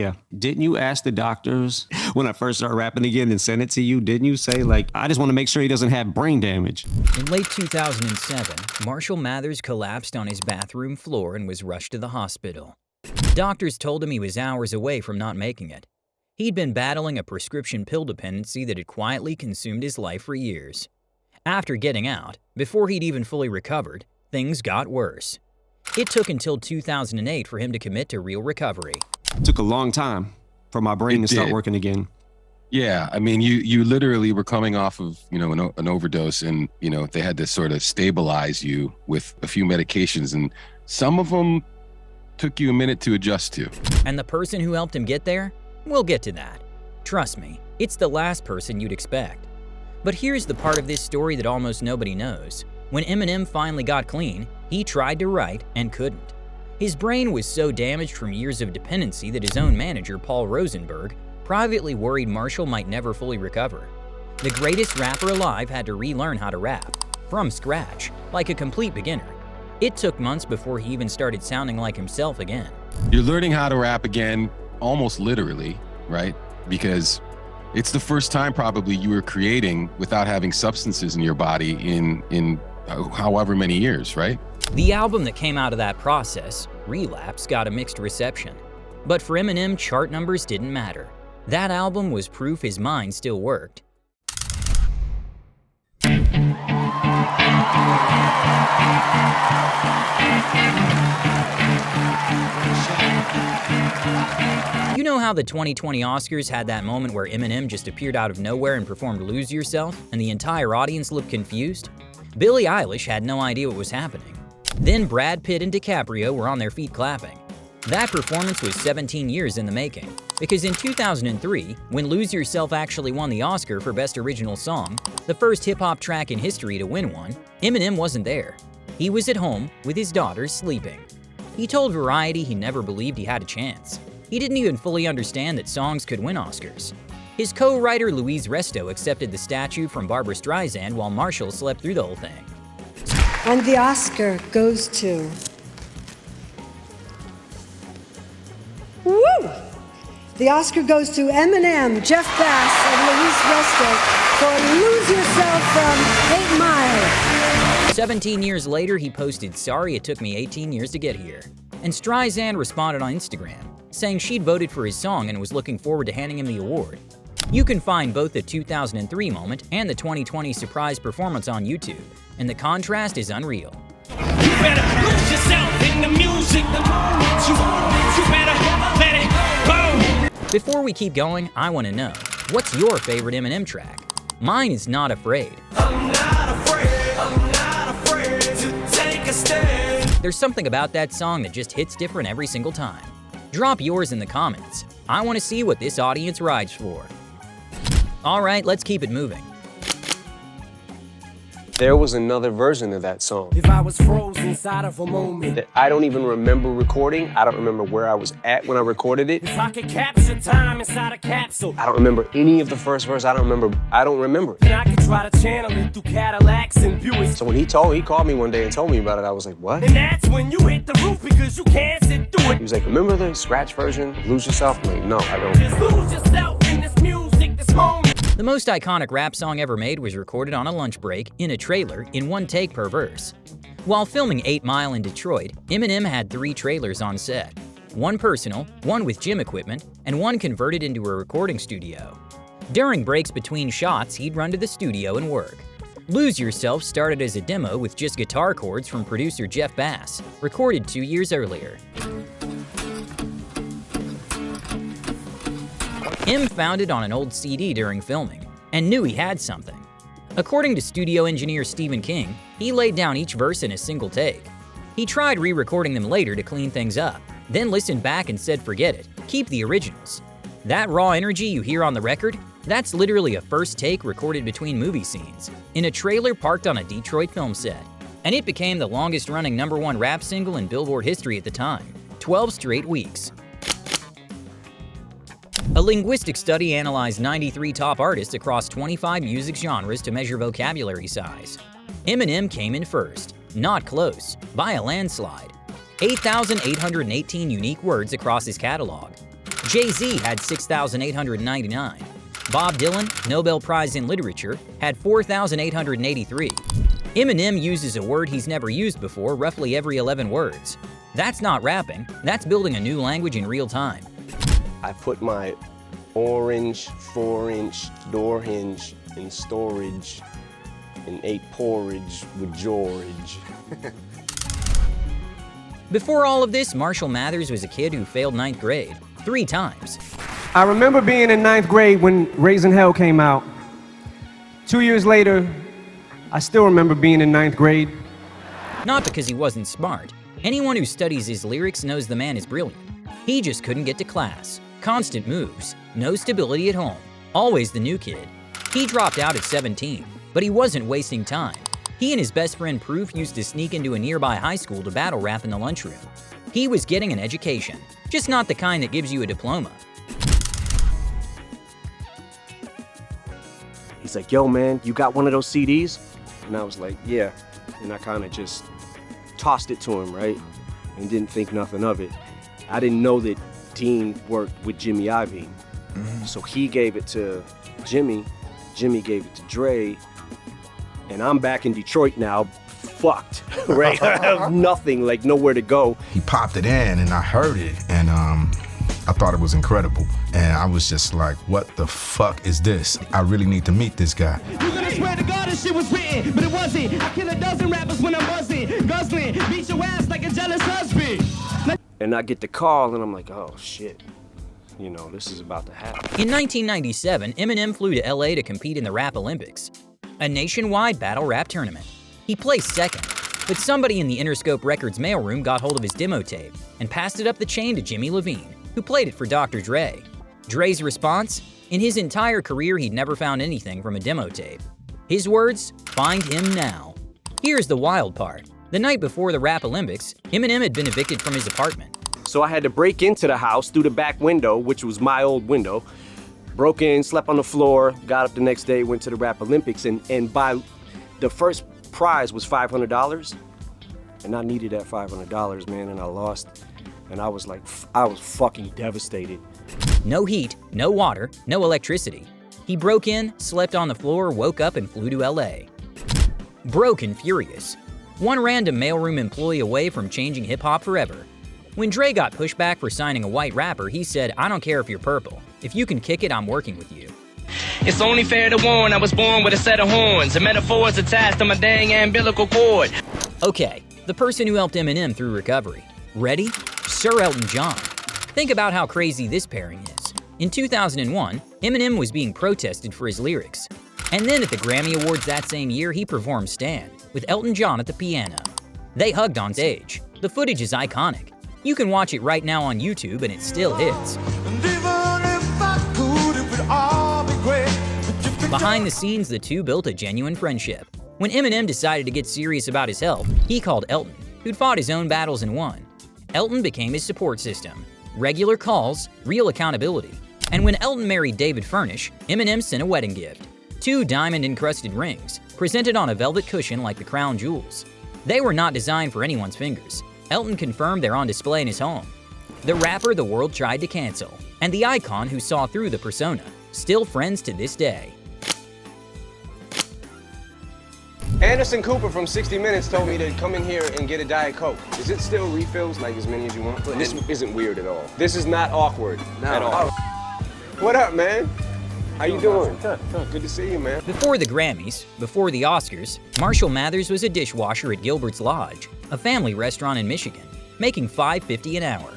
Yeah. Didn't you ask the doctors when I first started rapping again and sent it to you? Didn't you say, like, I just want to make sure he doesn't have brain damage? In late 2007, Marshall Mathers collapsed on his bathroom floor and was rushed to the hospital. Doctors told him he was hours away from not making it. He'd been battling a prescription pill dependency that had quietly consumed his life for years. After getting out, before he'd even fully recovered, things got worse. It took until 2008 for him to commit to real recovery. It took a long time for my brain to start working again. Yeah, I mean, you literally were coming off of, an overdose, and, they had to sort of stabilize you with a few medications, and some of them took you a minute to adjust to. And the person who helped him get there? We'll get to that. Trust me, it's the last person you'd expect. But here's the part of this story that almost nobody knows. When Eminem finally got clean, he tried to write and couldn't. His brain was so damaged from years of dependency that his own manager, Paul Rosenberg, privately worried Marshall might never fully recover. The greatest rapper alive had to relearn how to rap, from scratch, like a complete beginner. It took months before he even started sounding like himself again. You're learning how to rap again, almost literally, right? Because it's the first time probably you were creating without having substances in your body in however many years, right? The album that came out of that process, Relapse, got a mixed reception. But for Eminem, chart numbers didn't matter. That album was proof his mind still worked. You know how the 2020 Oscars had that moment where Eminem just appeared out of nowhere and performed Lose Yourself, and the entire audience looked confused? Billie Eilish had no idea what was happening. Then Brad Pitt and DiCaprio were on their feet clapping. That performance was 17 years in the making, because in 2003, when Lose Yourself actually won the Oscar for Best Original Song, the first hip-hop track in history to win one, Eminem wasn't there. He was at home with his daughters sleeping. He told Variety he never believed he had a chance. He didn't even fully understand that songs could win Oscars. His co-writer Louise Resto accepted the statue from Barbra Streisand while Marshall slept through the whole thing. And the Oscar goes to... Woo! The Oscar goes to Eminem, Jeff Bass, and Louise Resto for Lose Yourself from 8 Mile. 17 years later, he posted, "Sorry it took me 18 years to get here." And Streisand responded on Instagram, saying she'd voted for his song and was looking forward to handing him the award. You can find both the 2003 moment and the 2020 surprise performance on YouTube, and the contrast is unreal. You better lose yourself in the music, the moment you better let it go. Before we keep going, I want to know, what's your favorite Eminem track? Mine is Not Afraid. I'm not afraid to take a stand. There's something about that song that just hits different every single time. Drop yours in the comments. I want to see what this audience rides for. Alright, let's keep it moving. There was another version of that song If I was frozen inside of a moment, that I don't even remember recording. I don't remember where I was at when I recorded it. if I could capture time inside a capsule, I don't remember any of the first verse. I don't remember it. and I could try to channel it through Cadillacs and Buicks. So when he called me one day and told me about it, I was like, what? And that's when you hit the roof because you can't sit through He it. was like, remember the scratch version of Lose Yourself? I'm like, no, I don't. Just lose yourself in this music, this moment. The most iconic rap song ever made was recorded on a lunch break in a trailer in one take per verse. While filming 8 Mile in Detroit, Eminem had 3 trailers on set. One personal, one with gym equipment, and one converted into a recording studio. During breaks between shots, he'd run to the studio and work. Lose Yourself started as a demo with just guitar chords from producer Jeff Bass, recorded 2 years earlier. M found it on an old CD during filming, and knew he had something. According to studio engineer Stephen King, he laid down each verse in a single take. He tried re-recording them later to clean things up, then listened back and said forget it, keep the originals. That raw energy you hear on the record, that's literally a first take recorded between movie scenes, in a trailer parked on a Detroit film set. And it became the longest-running #1 rap single in Billboard history at the time, 12 straight weeks. A linguistic study analyzed 93 top artists across 25 music genres to measure vocabulary size. Eminem came in first, not close, by a landslide. 8,818 unique words across his catalog. Jay-Z had 6,899. Bob Dylan, Nobel Prize in Literature, had 4,883. Eminem uses a word he's never used before roughly every 11 words. That's not rapping, that's building a new language in real time. I put my orange 4-inch door hinge in storage and ate porridge with George. Before all of this, Marshall Mathers was a kid who failed 9th grade 3 times. I remember being in 9th grade when Raising Hell came out. 2 years later, I still remember being in 9th grade. Not because he wasn't smart. Anyone who studies his lyrics knows the man is brilliant. He just couldn't get to class. Constant moves, no stability at home, always the new kid. He dropped out at 17, but he wasn't wasting time. He and his best friend Proof used to sneak into a nearby high school to battle rap in the lunchroom. He was getting an education, just not the kind that gives you a diploma. He's like, yo, man, you got one of those CDs? And I was like, yeah. And I kind of just tossed it to him, right? And didn't think nothing of it. I didn't know that Dean worked with Jimmy Iovine. So he gave it to Jimmy. Jimmy gave it to Dre. And I'm back in Detroit now, fucked, right? I have nothing, like nowhere to go. He popped it in and I heard it and I thought it was incredible. And I was just like, what the fuck is this? I really need to meet this guy. You gonna swear to God this shit was written, but it wasn't. I kill a dozen rappers when I wasn't. Guzzling, beat your ass like a jealous husband. And I get the call and I'm like, oh shit, you know, this is about to happen. In 1997, Eminem flew to LA to compete in the Rap Olympics, a nationwide battle rap tournament. He placed second, but somebody in the Interscope Records mailroom got hold of his demo tape and passed it up the chain to Jimmy Levine, who played it for Dr. Dre. Dre's response? In his entire career, he'd never found anything from a demo tape. His words? Find him now. Here's the wild part. The night before the Rap Olympics, Eminem had been evicted from his apartment. So I had to break into the house through the back window, which was my old window. Broke in, slept on the floor, got up the next day, went to the Rap Olympics, and by the first prize was $500. And I needed that $500, man, and I lost. And I was like, I was fucking devastated. No heat, no water, no electricity. He broke in, slept on the floor, woke up, and flew to LA. Broke and furious. One random mailroom employee away from changing hip-hop forever. When Dre got pushback for signing a white rapper, he said, I don't care if you're purple. If you can kick it, I'm working with you. It's only fair to warn I was born with a set of horns and metaphors attached to my dang umbilical cord. Okay, the person who helped Eminem through recovery. Ready? Sir Elton John. Think about how crazy this pairing is. In 2001, Eminem was being protested for his lyrics. And then at the Grammy Awards that same year, he performed Stand, with Elton John at the piano. They hugged on stage. The footage is iconic. You can watch it right now on YouTube and it still hits. Behind the scenes, the two built a genuine friendship. When Eminem decided to get serious about his health, he called Elton, who'd fought his own battles and won. Elton became his support system. Regular calls, real accountability. And when Elton married David Furnish, Eminem sent a wedding gift. 2 diamond-encrusted rings, presented on a velvet cushion like the crown jewels. They were not designed for anyone's fingers. Elton confirmed they're on display in his home. The rapper the world tried to cancel, and the icon who saw through the persona, still friends to this day. Anderson Cooper from 60 Minutes told me to come in here and get a Diet Coke. Is it still refills, like as many as you want? This isn't weird at all. This is not awkward at all. What up, man? How you doing? Good to see you, man. Before the Grammys, before the Oscars, Marshall Mathers was a dishwasher at Gilbert's Lodge, a family restaurant in Michigan, making $5.50 an hour.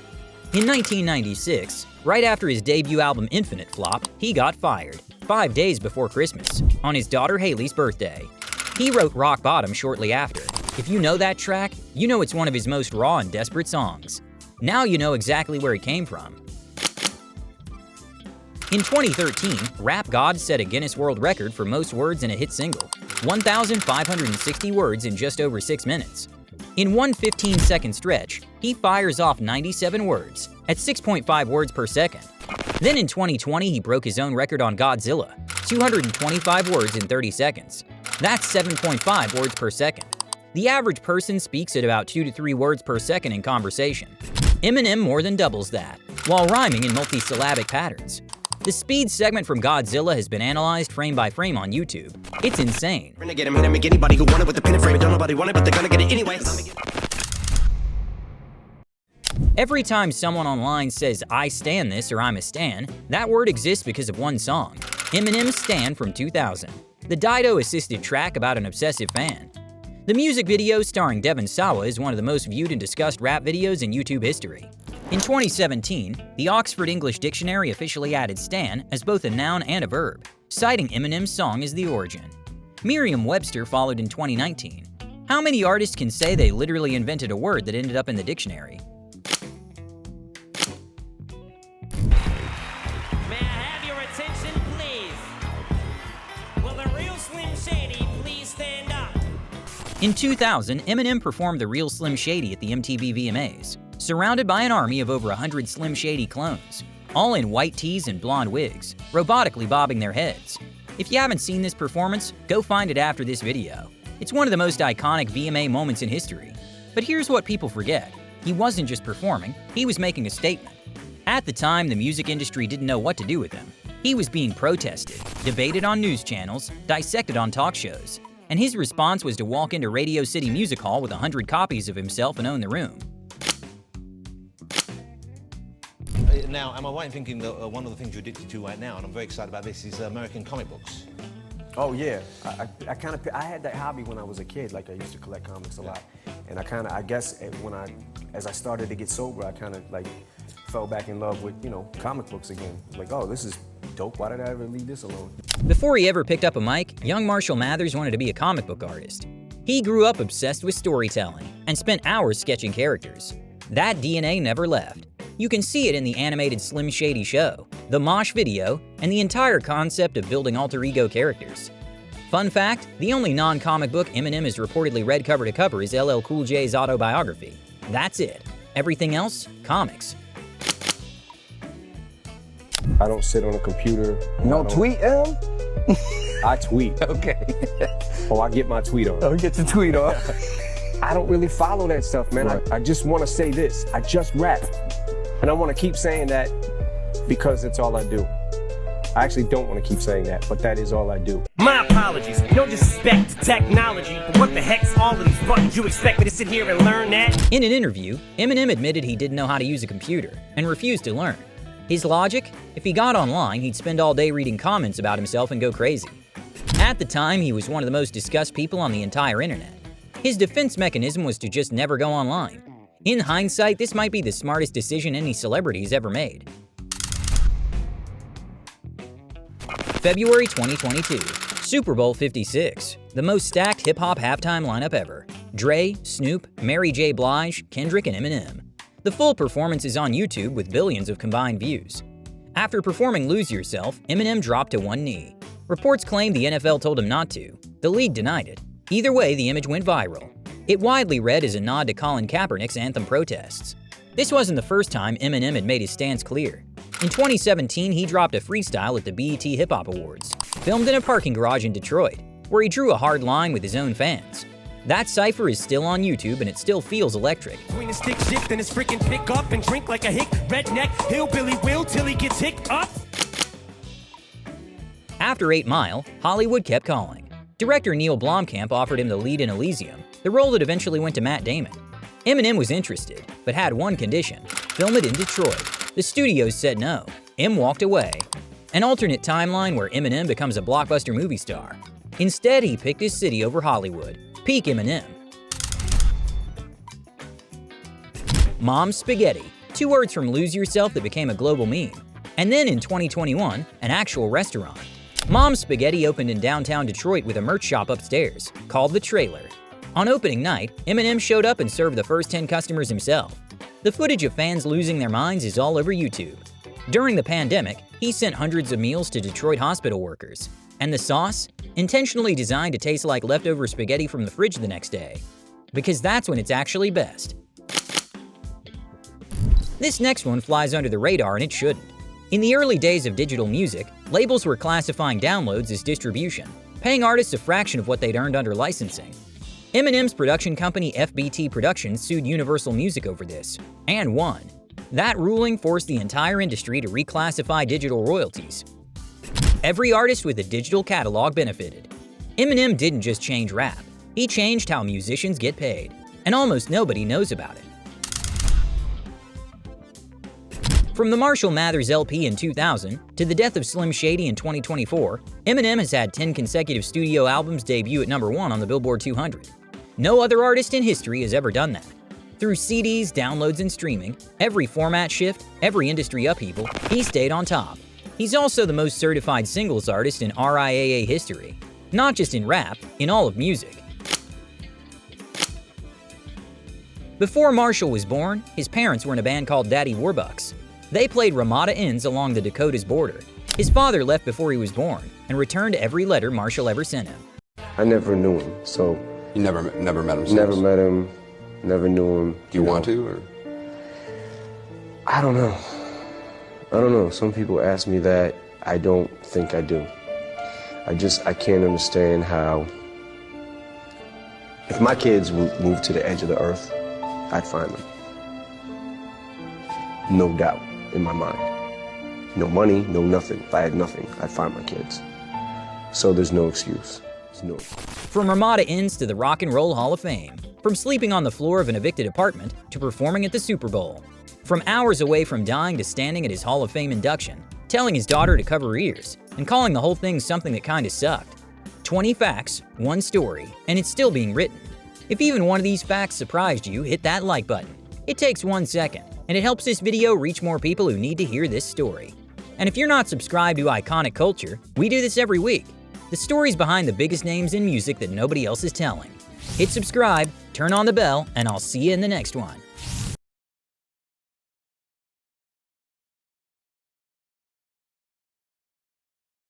In 1996, right after his debut album Infinite flopped, he got fired, 5 days before Christmas, on his daughter Haley's birthday. He wrote Rock Bottom shortly after. If you know that track, you know it's one of his most raw and desperate songs. Now you know exactly where it came from. In 2013, Rap God set a Guinness World Record for most words in a hit single, 1,560 words in just over 6 minutes. In one 15-second stretch, he fires off 97 words, at 6.5 words per second. Then in 2020, he broke his own record on Godzilla, 225 words in 30 seconds. That's 7.5 words per second. The average person speaks at about 2 to 3 words per second in conversation. Eminem more than doubles that. while rhyming in multisyllabic patterns. The speed segment from Godzilla has been analyzed frame by frame on YouTube. It's insane. Renegade, I'm gonna make anybody who want it with the pin and frame. Don't nobody want it, but they're gonna get it anyway. Every time someone online says, "I stan this" or "I'm a stan," that word exists because of one song, Eminem's Stan from 2000, the Dido-assisted track about an obsessive fan. The music video starring Devon Sawa is one of the most viewed and discussed rap videos in YouTube history. In 2017, the Oxford English Dictionary officially added stan as both a noun and a verb, citing Eminem's song as the origin. Merriam-Webster followed in 2019. How many artists can say they literally invented a word that ended up in the dictionary? May I have your attention, please? Will the real Slim Shady please stand up? In 2000, Eminem performed The Real Slim Shady at the MTV VMAs, surrounded by an army of over 100 Slim Shady clones, all in white tees and blonde wigs, robotically bobbing their heads. If you haven't seen this performance, go find it after this video. It's one of the most iconic VMA moments in history. But here's what people forget. He wasn't just performing, he was making a statement. At the time, the music industry didn't know what to do with him. He was being protested, debated on news channels, dissected on talk shows, and his response was to walk into Radio City Music Hall with 100 copies of himself and own the room. Now, am I right in thinking that one of the things you're addicted to right now, and I'm very excited about this, is American comic books? Oh yeah, I had that hobby when I was a kid. Like I used to collect comics a lot, and I guess as I started to get sober, I kind of like fell back in love with comic books again. Like, oh, this is dope. Why did I ever leave this alone? Before he ever picked up a mic, young Marshall Mathers wanted to be a comic book artist. He grew up obsessed with storytelling and spent hours sketching characters. That DNA never left. You can see it in the animated Slim Shady show, the Mosh video, and the entire concept of building alter ego characters. Fun fact, the only non-comic book Eminem has reportedly read cover to cover is LL Cool J's autobiography. That's it. Everything else, comics. I don't sit on a computer. No tweet, Em? I tweet. Okay. Oh, I get my tweet on. Oh, get your tweet on. I don't really follow that stuff, man. Right. I just want to say this. I just rap. And I want to keep saying that because it's all I do. I actually don't want to keep saying that, but that is all I do. My apologies, no disrespect to technology, but what the heck's all of these buttons? You expect me to sit here and learn that? In an interview, Eminem admitted he didn't know how to use a computer and refused to learn. His logic? If he got online, he'd spend all day reading comments about himself and go crazy. At the time, he was one of the most discussed people on the entire internet. His defense mechanism was to just never go online. In hindsight, this might be the smartest decision any celebrity's ever made. February 2022, Super Bowl 56, the most stacked hip-hop halftime lineup ever. Dre, Snoop, Mary J. Blige, Kendrick, and Eminem. The full performance is on YouTube with billions of combined views. After performing Lose Yourself, Eminem dropped to one knee. Reports claim the NFL told him not to. The league denied it. Either way, the image went viral. It widely read as a nod to Colin Kaepernick's anthem protests. This wasn't the first time Eminem had made his stance clear. In 2017, he dropped a freestyle at the BET Hip Hop Awards, filmed in a parking garage in Detroit, where he drew a hard line with his own fans. That cypher is still on YouTube and it still feels electric. Between a stick shift and his freaking pick up and drink like a hick redneck hillbilly will till he gets hicked up. After 8 Mile, Hollywood kept calling. Director Neil Blomkamp offered him the lead in Elysium, the role that eventually went to Matt Damon. Eminem was interested, but had one condition: film it in Detroit. The studios said no. M walked away. An alternate timeline where Eminem becomes a blockbuster movie star. Instead, he picked his city over Hollywood. Peak Eminem. Mom's Spaghetti, 2 words from Lose Yourself that became a global meme. And then in 2021, an actual restaurant. Mom's Spaghetti opened in downtown Detroit with a merch shop upstairs, called The Trailer. On opening night, Eminem showed up and served the first 10 customers himself. The footage of fans losing their minds is all over YouTube. During the pandemic, he sent hundreds of meals to Detroit hospital workers. And the sauce? Intentionally designed to taste like leftover spaghetti from the fridge the next day. Because that's when it's actually best. This next one flies under the radar and it shouldn't. In the early days of digital music, labels were classifying downloads as distribution, paying artists a fraction of what they'd earned under licensing. Eminem's production company FBT Productions sued Universal Music over this, and won. That ruling forced the entire industry to reclassify digital royalties. Every artist with a digital catalog benefited. Eminem didn't just change rap, he changed how musicians get paid, and almost nobody knows about it. From the Marshall Mathers LP in 2000 to the death of Slim Shady in 2024, Eminem has had 10 consecutive studio albums debut at #1 on the Billboard 200. No other artist in history has ever done that. Through CDs, downloads, and streaming, every format shift, every industry upheaval, he stayed on top. He's also the most certified singles artist in RIAA history. Not just in rap, in all of music. Before Marshall was born, his parents were in a band called Daddy Warbucks. They played Ramada Inns along the Dakotas border. His father left before he was born and returned every letter Marshall ever sent him. I never knew him, so... You never met him since? Never met him, never knew him. Do you want to, or...? I don't know. Some people ask me that. I don't think I do. I can't understand how... If my kids moved to the edge of the earth, I'd find them. No doubt in my mind. No money, no nothing. If I had nothing, I'd find my kids. So there's no excuse. There's no. From Ramada Inns to the Rock and Roll Hall of Fame. From sleeping on the floor of an evicted apartment to performing at the Super Bowl. From hours away from dying to standing at his Hall of Fame induction, telling his daughter to cover her ears, and calling the whole thing something that kinda sucked. 20 facts, one story, and it's still being written. If even one of these facts surprised you, hit that like button. It takes 1 second, and it helps this video reach more people who need to hear this story. And if you're not subscribed to Iconiq Culture, we do this every week. The stories behind the biggest names in music that nobody else is telling. Hit subscribe, turn on the bell, and I'll see you in the next one.